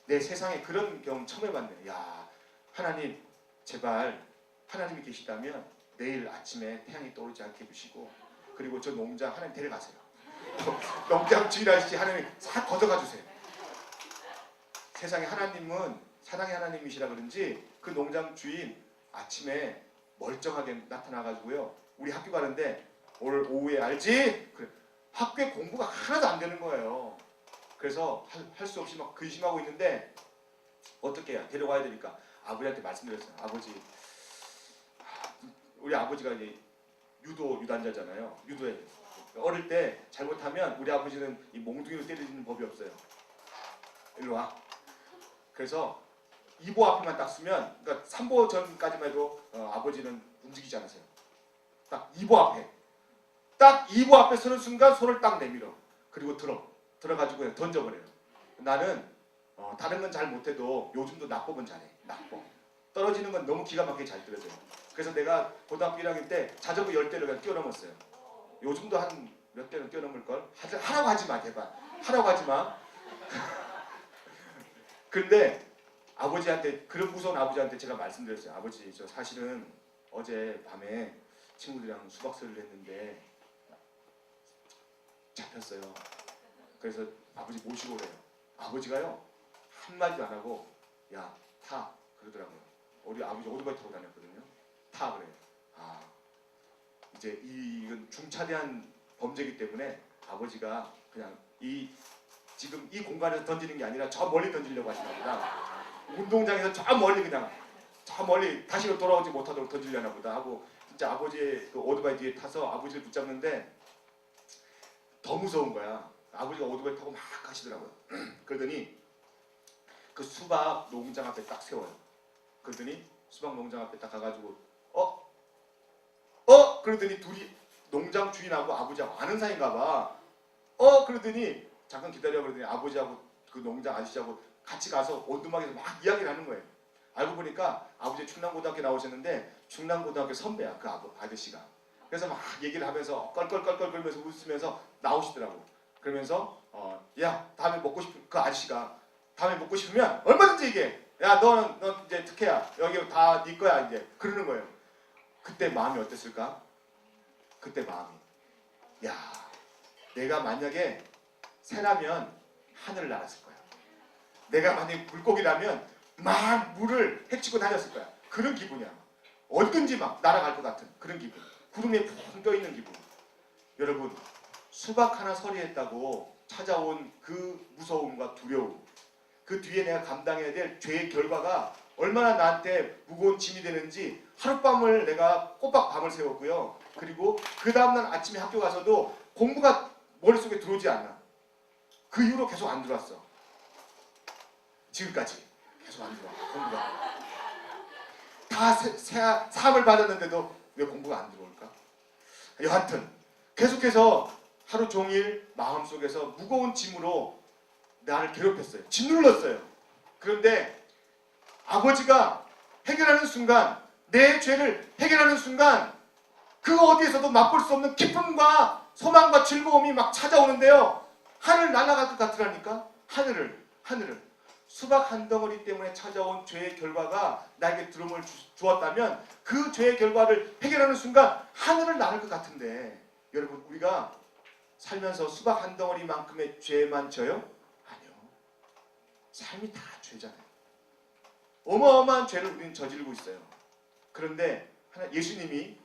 내 세상에 그런 경험 처음 해봤네. 야 하나님 제발 하나님이 계시다면 내일 아침에 태양이 떠오르지 않게 해주시고 그리고 저 농장 하나님 데려가세요. 농장 주인 아저씨 하나님 싹 걷어가 주세요. 세상에 하나님은 사랑의 하나님이시라 그런지 그 농장 주인 아침에 멀쩡하게 나타나가지고요. 우리 학교 가는데 오늘 오후에 알지? 그래. 학교에 공부가 하나도 안 되는 거예요. 그래서 할 수 없이 막 근심하고 있는데 어떻게 해야 데려가야 되니까 아버지한테 말씀드렸어요. 아버지, 우리 아버지가 이제 유도 유단자잖아요. 유도에 어릴 때 잘못하면 우리 아버지는 이 몽둥이로 때리는 법이 없어요. 일로 와. 그래서 2보 앞에만 딱 쓰면, 그러니까 3보 전까지만 해도 아버지는 움직이지 않으세요. 딱 2보 앞에. 딱 2보 앞에 서는 순간 손을 딱 내밀어. 그리고 들어가지고 그냥 던져버려요. 나는 다른 건 잘 못해도 요즘도 낙법은 잘해. 낙법. 떨어지는 건 너무 기가 막히게 잘 떨어져요. 그래서 내가 고등학교 1학년 때 자전거 10대를 그냥 뛰어넘었어요. 요즘도 한 몇 대는 뛰어넘을걸? 하라고 하지 마, 제발. 하라고 하지 마. 근데 아버지한테, 그런 무서운 아버지한테 제가 말씀드렸어요. 아버지, 저 사실은 어제 밤에 친구들이랑 수박서리를 했는데 잡혔어요. 그래서 아버지 모시고 오래요. 아버지가요 한마디도 안 하고 야, 타 그러더라고요. 우리 아버지 오토바이 타고 다녔거든요. 타 그래요. 이제 이건 중차대한 범죄이기 때문에 아버지가 그냥 지금 이 공간에서 던지는 게 아니라 저 멀리 던지려고 하시나 보다. 운동장에서 저 멀리 그냥 저 멀리 다시 돌아오지 못하도록 던지려나 보다 하고 진짜 아버지의 그 오토바이 뒤에 타서 아버지를 붙잡는데 더 무서운 거야. 아버지가 오토바이 타고 막 가시더라고요. 그러더니 그 수박 농장 앞에 딱 세워요. 그러더니 수박 농장 앞에 딱 가가지고 그러더니 둘이 농장 주인하고 아버지하고 아는 사이인가 봐. 그러더니 잠깐 기다려 그러더니 아버지하고 그 농장 아저씨하고 같이 가서 원두막에서 막 이야기를 하는 거예요. 알고 보니까 아버지 충남고등학교 나오셨는데 충남고등학교 선배야 그 아저씨가. 그래서 막 얘기를 하면서 껄껄껄껄거리면서 웃으면서 나오시더라고. 그러면서 야 다음에 먹고 싶은 그 아저씨가 다음에 먹고 싶으면 얼마든지 얘기해. 야 넌 이제 특혜야. 여기 다 네 거야 이제. 그러는 거예요. 그때 마음이 어땠을까? 그때 마음이 야 내가 만약에 새라면 하늘을 날았을 거야. 내가 만약에 물고기라면 막 물을 헤치고 다녔을 거야. 그런 기분이야. 어딘지 막 날아갈 것 같은 그런 기분. 구름에 푹 떠있는 기분. 여러분 수박 하나 서리했다고 찾아온 그 무서움과 두려움, 그 뒤에 내가 감당해야 될 죄의 결과가 얼마나 나한테 무거운 짐이 되는지 하룻밤을 내가 꼬박 밤을 새웠고요. 그리고 그 다음날 아침에 학교 가서도 공부가 머릿속에 들어오지 않아. 그 이후로 계속 안 들어왔어. 지금까지 계속 안 들어와. 공부가. 다 사함을 받았는데도 왜 공부가 안 들어올까? 여하튼 계속해서 하루 종일 마음속에서 무거운 짐으로 나를 괴롭혔어요. 짓눌렀어요. 그런데 아버지가 해결하는 순간, 내 죄를 해결하는 순간 그 어디에서도 맛볼 수 없는 기쁨과 소망과 즐거움이 막 찾아오는데요. 하늘 날아갈 것 같으라니까. 하늘을 수박 한 덩어리 때문에 찾아온 죄의 결과가 나에게 두려움을 주었다면 그 죄의 결과를 해결하는 순간 하늘을 나를 것 같은데, 여러분, 우리가 살면서 수박 한 덩어리만큼의 죄만 져요? 아니요. 삶이 다 죄잖아요. 어마어마한 죄를 우리는 저지르고 있어요. 그런데 예수님이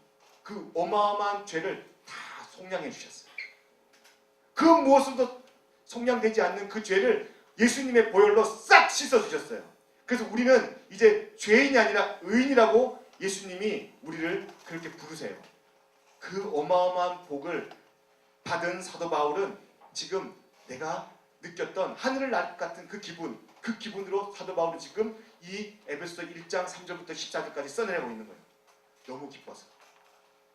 그 어마어마한 죄를 다 속량해 주셨어요. 그 무엇으로도 속량되지 않는 그 죄를 예수님의 보혈로 싹 씻어주셨어요. 그래서 우리는 이제 죄인이 아니라 의인이라고 예수님이 우리를 그렇게 부르세요. 그 어마어마한 복을 받은 사도 바울은 지금 내가 느꼈던 하늘을 날 것 같은 그 기분으로 사도 바울은 지금 이 에베소서 1장 3절부터 14절까지 써내려고 있는 거예요. 너무 기뻐서.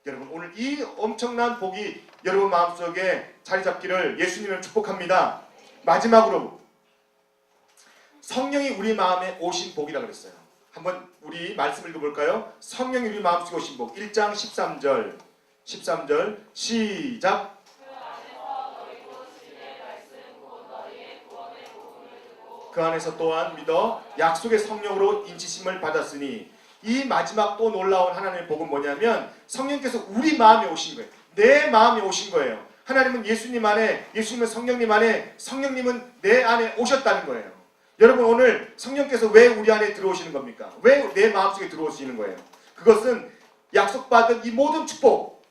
여러분, 오늘 이 엄청난 복이 여러분 마음속에 자리 잡기를 예수님을 축복합니다. 마지막으로 성령이 우리 마음에 오신 복이라 그랬어요. 한번 우리 말씀 읽어볼까요? 성령이 우리 마음속에 오신 복 1장 13절 시작. 그 안에서 또한 믿어 약속의 성령으로 인치심을 받았으니, 이 마지막 또 놀라운 하나님의 복은 뭐냐면 성령께서 우리 마음에 오신 거예요. 내 마음에 오신 거예요. 하나님은 예수님 안에, 예수님은 성령님 안에, 성령님은 내 안에 오셨다는 거예요. 여러분, 오늘 성령께서 왜 우리 안에 들어오시는 겁니까? 왜 내 마음속에 들어오시는 거예요? 그것은 약속받은 이 모든 축복,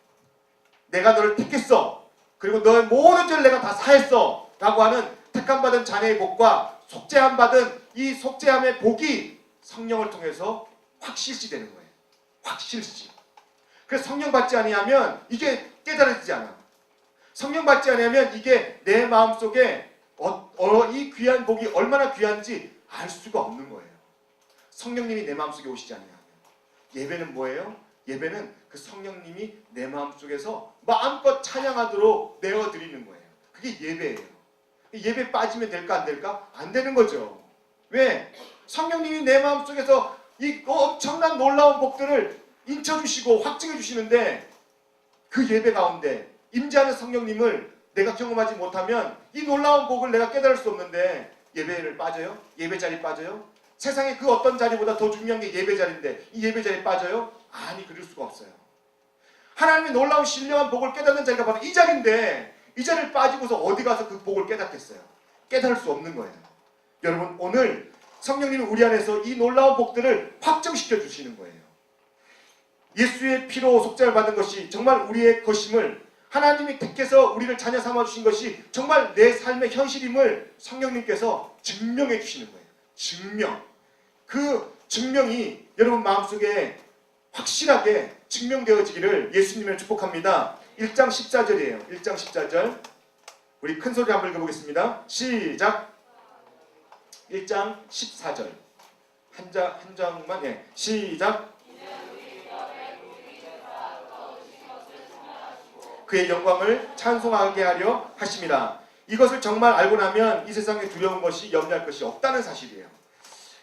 내가 너를 택했어, 그리고 너의 모든 죄를 내가 다 사했어 라고 하는 택함받은 자녀의 복과 속죄함 받은 이 속죄함의 복이 성령을 통해서 확실시되는 거예요. 확실시. 그래서 성령 받지 아니하면 이게 깨달아지지 않아. 성령 받지 아니하면 이게 내 마음속에 이 귀한 복이 얼마나 귀한지 알 수가 없는 거예요. 성령님이 내 마음속에 오시지 아니하면. 예배는 뭐예요? 예배는 그 성령님이 내 마음속에서 마음껏 찬양하도록 내어드리는 거예요. 그게 예배예요. 예배 빠지면 될까 안 될까? 안 되는 거죠. 왜? 성령님이 내 마음속에서 이 엄청난 놀라운 복들을 인쳐주시고 확증해 주시는데, 그 예배 가운데 임재하는 성령님을 내가 경험하지 못하면 이 놀라운 복을 내가 깨달을 수 없는데 예배를 빠져요? 예배 자리 빠져요? 세상에 그 어떤 자리보다 더 중요한 게 예배 자리인데 이 예배 자리 빠져요? 아니, 그럴 수가 없어요. 하나님의 놀라운 신령한 복을 깨닫는 자리가 바로 이 자리인데, 이 자리를 빠지고서 어디 가서 그 복을 깨닫겠어요? 깨달을 수 없는 거예요. 여러분, 오늘 성령님이 우리 안에서 이 놀라운 복들을 확정시켜 주시는 거예요. 예수의 피로 속죄를 받은 것이 정말 우리의 것임을, 하나님이 택해서 우리를 자녀 삼아 주신 것이 정말 내 삶의 현실임을 성령님께서 증명해 주시는 거예요. 증명. 그 증명이 여러분 마음속에 확실하게 증명되어지기를 예수님을 축복합니다. 1장 14절이에요. 1장 14절. 우리 큰 소리 한번 읽어보겠습니다. 시작. 1장 14절. 한 장만, 예. 시작. 그의 영광을 찬송하게 하려 하심이라. 이것을 정말 알고 나면 이 세상에 두려운 것이 염려할 것이 없다는 사실이에요.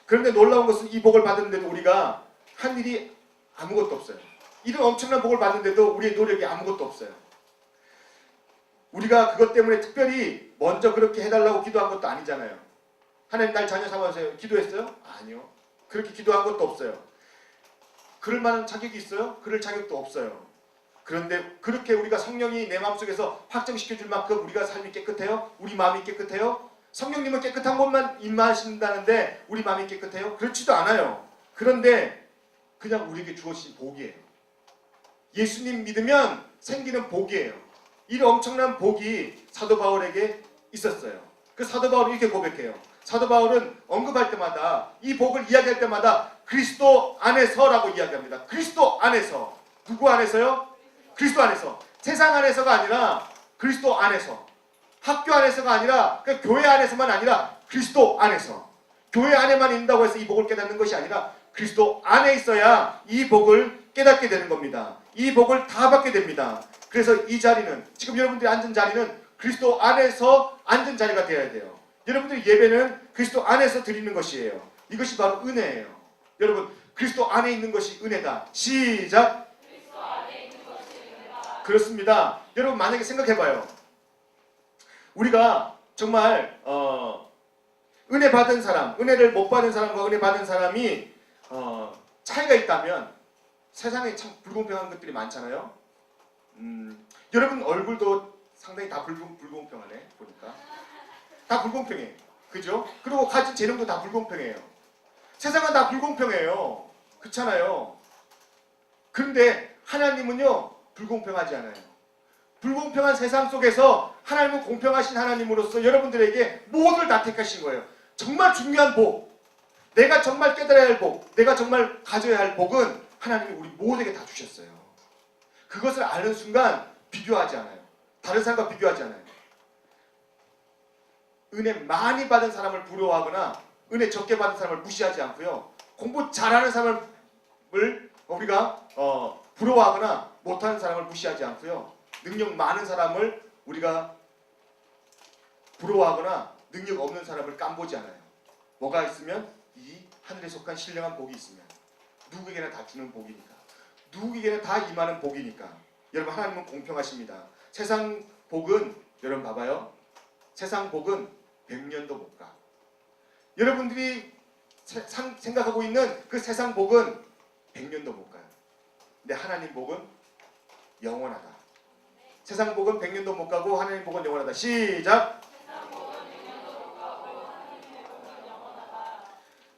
그런데 놀라운 것은 이 복을 받았는데도 우리가 한 일이 아무것도 없어요. 이런 엄청난 복을 받는데도 우리의 노력이 아무것도 없어요. 우리가 그것 때문에 특별히 먼저 그렇게 해달라고 기도한 것도 아니잖아요. 하나님 날 자녀 삼아주세요. 기도했어요? 아니요. 그렇게 기도한 것도 없어요. 그럴 만한 자격이 있어요? 그럴 자격도 없어요. 그런데 그렇게 우리가 성령이 내 마음속에서 확정시켜줄 만큼 우리가 삶이 깨끗해요? 우리 마음이 깨끗해요? 성령님은 깨끗한 것만 임하신다는데 우리 마음이 깨끗해요? 그렇지도 않아요. 그런데 그냥 우리에게 주어진 복이에요. 예수님 믿으면 생기는 복이에요. 이 엄청난 복이 사도 바울에게 있었어요. 그 사도 바울이 이렇게 고백해요. 사도 바울은 언급할 때마다 이 복을 이야기할 때마다 그리스도 안에서라고 이야기합니다. 그리스도 안에서. 누구 안에서요? 그리스도 안에서. 세상 안에서가 아니라 그리스도 안에서. 학교 안에서가 아니라 교회 안에서만 아니라 그리스도 안에서. 교회 안에만 있는다고 해서 이 복을 깨닫는 것이 아니라 그리스도 안에 있어야 이 복을 깨닫게 되는 겁니다. 이 복을 다 받게 됩니다. 그래서 이 자리는, 지금 여러분들이 앉은 자리는 그리스도 안에서 앉은 자리가 되어야 돼요. 여러분들의 예배는 그리스도 안에서 드리는 것이에요. 이것이 바로 은혜예요. 여러분, 그리스도 안에 있는 것이 은혜다. 시작. 그리스도 안에 있는 것이 은혜다. 그렇습니다. 여러분, 만약에 생각해봐요. 우리가 정말 은혜 받은 사람, 은혜를 못 받은 사람과 은혜 받은 사람이 차이가 있다면 세상에 참 불공평한 것들이 많잖아요. 여러분 얼굴도 상당히 다 불공평하네 보니까. 다 불공평해. 그죠? 그리고 가진 재능도 다 불공평해요. 세상은 다 불공평해요. 그렇잖아요. 그런데 하나님은요 불공평하지 않아요. 불공평한 세상 속에서 하나님은 공평하신 하나님으로서 여러분들에게 모두를 다 택하신 거예요. 정말 중요한 복, 내가 정말 깨달아야 할 복, 내가 정말 가져야 할 복은 하나님이 우리 모두에게 다 주셨어요. 그것을 아는 순간 비교하지 않아요. 다른 사람과 비교하지 않아요. 은혜 많이 받은 사람을 부러워하거나 은혜 적게 받은 사람을 무시하지 않고요. 공부 잘하는 사람을 우리가 부러워하거나 못하는 사람을 무시하지 않고요. 능력 많은 사람을 우리가 부러워하거나 능력 없는 사람을 깜보지 않아요. 뭐가 있으면 이 하늘에 속한 신령한 복이 있으면 누구에게나 다 주는 복이니까, 누구에게나 다 임하는 복이니까. 여러분, 하나님은 공평하십니다. 세상 복은, 여러분 봐봐요. 세상 복은 100년도 못 가. 여러분들이 생각하고 있는 그 세상 복은 100년도 못 가요. 근데 하나님 복은 영원하다. 세상 복은 100년도 못 가고 하나님 복은 영원하다. 시작!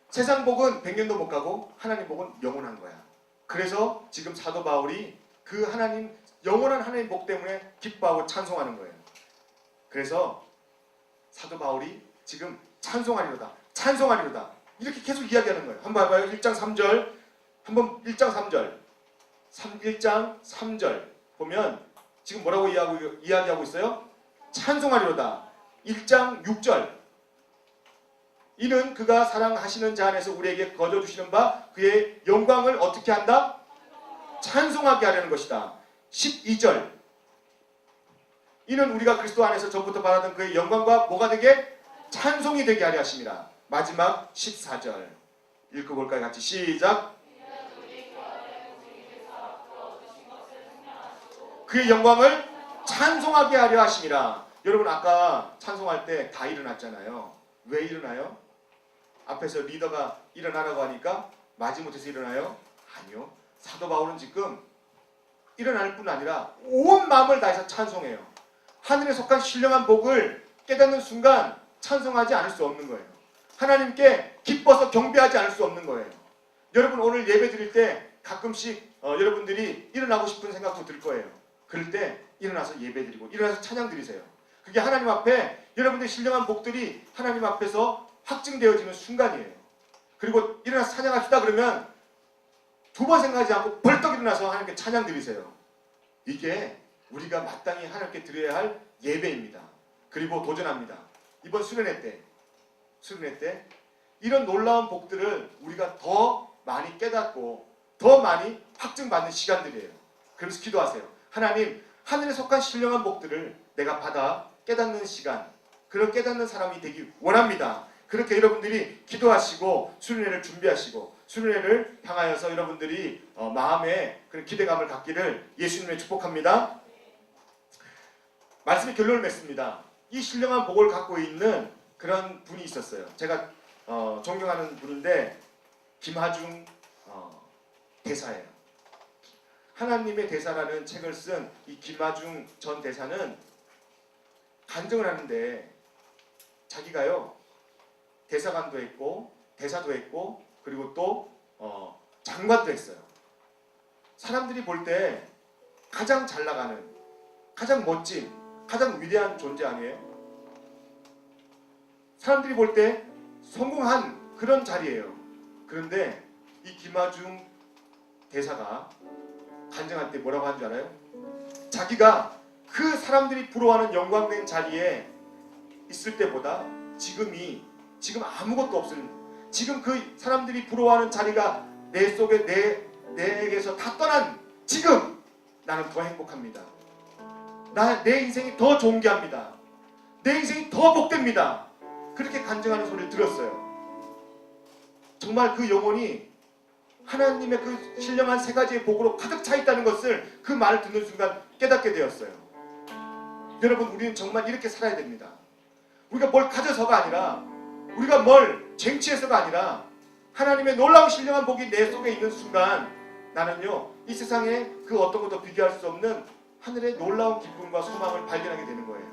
세상 복은 100년도 못 가고 하나님 복은 영원한 거야. 그래서 지금 사도 바울이 그 하나님, 영원한 하나님 복 때문에 기뻐하고 찬송하는 거예요. 그래서 사도 바울이 지금 찬송하리로다, 찬송하리로다 이렇게 계속 이야기하는 거예요. 한번 봐봐요. 1장 3절, 한번 1장 3절, 1장 3절 보면 지금 뭐라고 이야기하고 있어요? 찬송하리로다. 1장 6절, 이는 그가 사랑하시는 자 안에서 우리에게 거저주시는 바 그의 영광을 어떻게 한다? 찬송하게 하려는 것이다. 12절, 이는 우리가 그리스도 안에서 전부터 받았던 그의 영광과 뭐가 되게? 찬송이 되게 하려 하심이라. 마지막 14절 읽어볼까요? 같이 시작. 그의 영광을 찬송하게 하려 하심이라. 여러분, 아까 찬송할 때 다 일어났잖아요. 왜 일어나요? 앞에서 리더가 일어나라고 하니까 마지못해서 일어나요? 아니요. 사도 바울은 지금 일어날 뿐 아니라 온 마음을 다해서 찬송해요. 하늘에 속한 신령한 복을 깨닫는 순간 찬송하지 않을 수 없는 거예요. 하나님께 기뻐서 경배하지 않을 수 없는 거예요. 여러분, 오늘 예배 드릴 때 가끔씩 여러분들이 일어나고 싶은 생각도 들 거예요. 그럴 때 일어나서 예배 드리고 일어나서 찬양 드리세요. 그게 하나님 앞에 여러분들의 신령한 복들이 하나님 앞에서 확증되어지는 순간이에요. 그리고 일어나서 찬양합시다 그러면 두 번 생각하지 않고 벌떡 일어나서 하나님께 찬양 드리세요. 이게 우리가 마땅히 하나님께 드려야 할 예배입니다. 그리고 도전합니다. 이번 수련회 때 이런 놀라운 복들을 우리가 더 많이 깨닫고 더 많이 확증받는 시간들이에요. 그래서 기도하세요. 하나님, 하늘에 속한 신령한 복들을 내가 받아 깨닫는 시간, 그런 깨닫는 사람이 되기 원합니다. 그렇게 여러분들이 기도하시고 수련회를 준비하시고 수련회를 향하여서 여러분들이 마음에 그런 기대감을 갖기를 예수님의 축복합니다. 말씀의 결론을 맺습니다. 이 신령한 복을 갖고 있는 그런 분이 있었어요. 제가 존경하는 분인데 김하중 대사예요. 하나님의 대사라는 책을 쓴 이 김하중 전 대사는 간증을 하는데 자기가요 대사관도 했고 대사도 했고 그리고 또 장관도 했어요. 사람들이 볼 때 가장 잘 나가는, 가장 멋진, 가장 위대한 존재 아니에요? 사람들이 볼 때 성공한 그런 자리예요. 그런데 이 김아중 대사가 간증할 때 뭐라고 한 줄 알아요? 자기가 그 사람들이 부러워하는 영광된 자리에 있을 때보다 지금 아무것도 없을, 지금 그 사람들이 부러워하는 자리가 내 속에 내에게서 다 떠난 지금 나는 더 행복합니다. 내 인생이 더 존귀합니다. 내 인생이 더 복됩니다. 그렇게 간증하는 소리를 들었어요. 정말 그 영혼이 하나님의 그 신령한 세 가지의 복으로 가득 차 있다는 것을 그 말을 듣는 순간 깨닫게 되었어요. 여러분, 우리는 정말 이렇게 살아야 됩니다. 우리가 뭘 가져서가 아니라, 우리가 뭘 쟁취해서가 아니라 하나님의 놀라운 신령한 복이 내 속에 있는 순간 나는요, 이 세상에 그 어떤 것도 비교할 수 없는 하늘의 놀라운 기쁨과 소망을 발견하게 되는 거예요.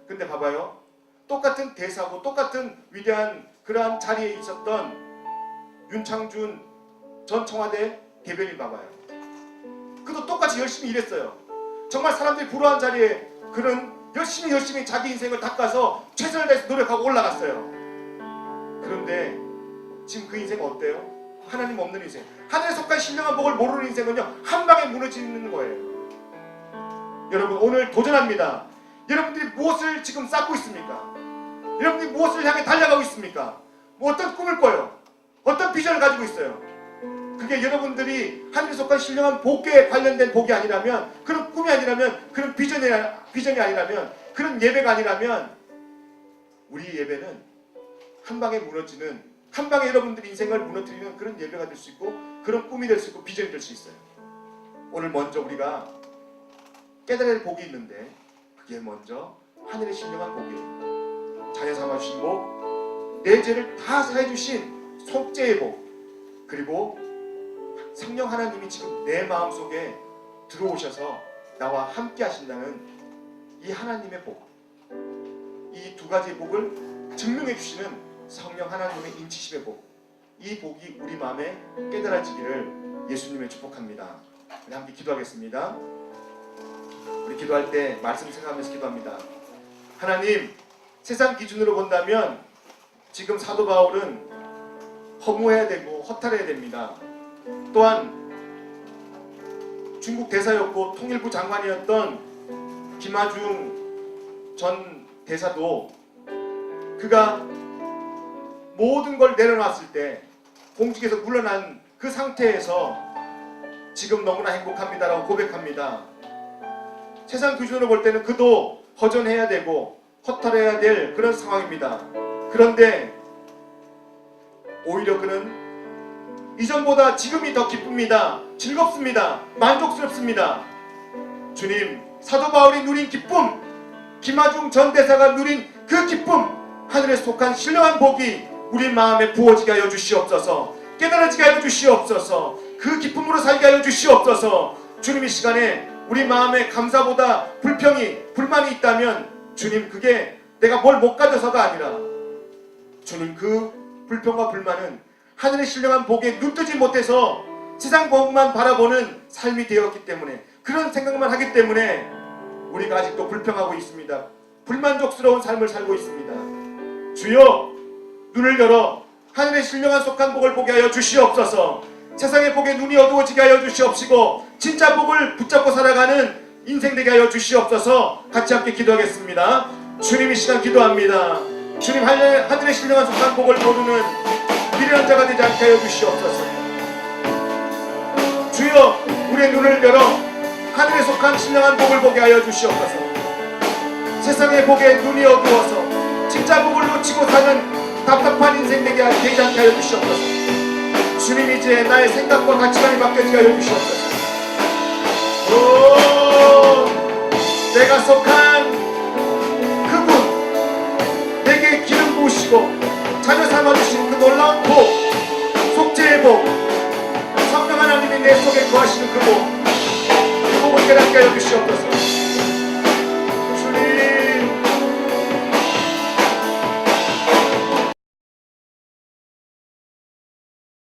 근데 봐봐요. 똑같은 대사고 똑같은 위대한 그러한 자리에 있었던 윤창준 전 청와대 대변인 봐봐요. 그도 똑같이 열심히 일했어요. 정말 사람들이 부러워한 자리에 그는 열심히 자기 인생을 닦아서 최선을 다해서 노력하고 올라갔어요. 그런데 지금 그 인생 어때요? 하나님 없는 인생, 하늘에 속한 신령한 복을 모르는 인생은요, 한 방에 무너지는 거예요. 여러분, 오늘 도전합니다. 여러분들이 무엇을 지금 쌓고 있습니까? 여러분들이 무엇을 향해 달려가고 있습니까? 뭐 어떤 꿈을 꿔요? 어떤 비전을 가지고 있어요? 그게 여러분들이 하늘에 속한 신령한 복에 관련된 복이 아니라면, 그런 꿈이 아니라면, 그런 비전이 아니라면, 그런 예배가 아니라면, 우리 예배는 한 방에 무너지는, 한 방에 여러분들이 인생을 무너뜨리는 그런 예배가 될 수 있고, 그런 꿈이 될 수 있고, 비전이 될 수 있어요. 오늘 먼저 우리가 깨달아야 할 복이 있는데, 그게 먼저 하늘의 신령한 복이에요. 자녀 삼아주신 복, 내 죄를 다 사해주신 속죄의 복, 그리고 성령 하나님이 지금 내 마음속에 들어오셔서 나와 함께 하신다는 이 하나님의 복, 이 두 가지의 복을 증명해 주시는 성령 하나님의 인치심의 복, 이 복이 우리 마음에 깨달아지기를 예수님의 축복합니다. 우리 함께 기도하겠습니다. 우리 기도할 때 말씀 생각하면서 기도합니다. 하나님, 세상 기준으로 본다면 지금 사도 바울은 허무해야 되고 허탈해야 됩니다. 또한 중국 대사였고 통일부 장관이었던 김아중 전 대사도 그가 모든 걸 내려놨을 때 공직에서 물러난 그 상태에서 지금 너무나 행복합니다라고 고백합니다. 세상 기준으로 볼 때는 그도 허전해야 되고 허탈해야 될 그런 상황입니다. 그런데 오히려 그는 이전보다 지금이 더 기쁩니다. 즐겁습니다. 만족스럽습니다. 주님, 사도 바울이 누린 기쁨, 김아중 전 대사가 누린 그 기쁨, 하늘에 속한 신령한 복이 우리 마음에 부어지게 하여 주시옵소서. 깨달아지게 하여 주시옵소서. 그 기쁨으로 살게 하여 주시옵소서. 주님, 이 시간에 우리 마음에 감사보다 불만이 있다면 주님, 그게 내가 뭘 못 가져서가 아니라 주님, 그 불평과 불만은 하늘의 신령한 복에 눈뜨지 못해서 세상 복만 바라보는 삶이 되었기 때문에, 그런 생각만 하기 때문에 우리가 아직도 불평하고 있습니다. 불만족스러운 삶을 살고 있습니다. 주여, 눈을 열어 하늘의 신령한 속한 복을 보게 하여 주시옵소서. 세상의 복에 눈이 어두워지게 하여 주시옵시고 진짜 복을 붙잡고 살아가는 인생 되게 하여 주시옵소서. 같이 함께 기도하겠습니다. 주님, 이 시간 기도합니다. 주님, 하늘의 신령한 속한 복을 모르는 미련한 자가 되지 않게 하여 주시옵소서. 주여, 우리의 눈을 열어 하늘에 속한 신령한 복을 보게 하여 주시옵소서. 세상의 복에 눈이 어두워서 진짜 복을 놓치고 사는 답답한 인생 되지 않게 하여 주시옵소서. 주님, 이제 나의 생각과 가치관이 바뀌어지게 하여 주시옵소서. 내가 속한 그분, 내게 기름 부으시고 자녀 삼아주신 그 놀라운 복, 속죄의 복, 성령 하나님이 내 속에 거하시는 그 복, 그 복을 깨닫게 하여 주시옵소서.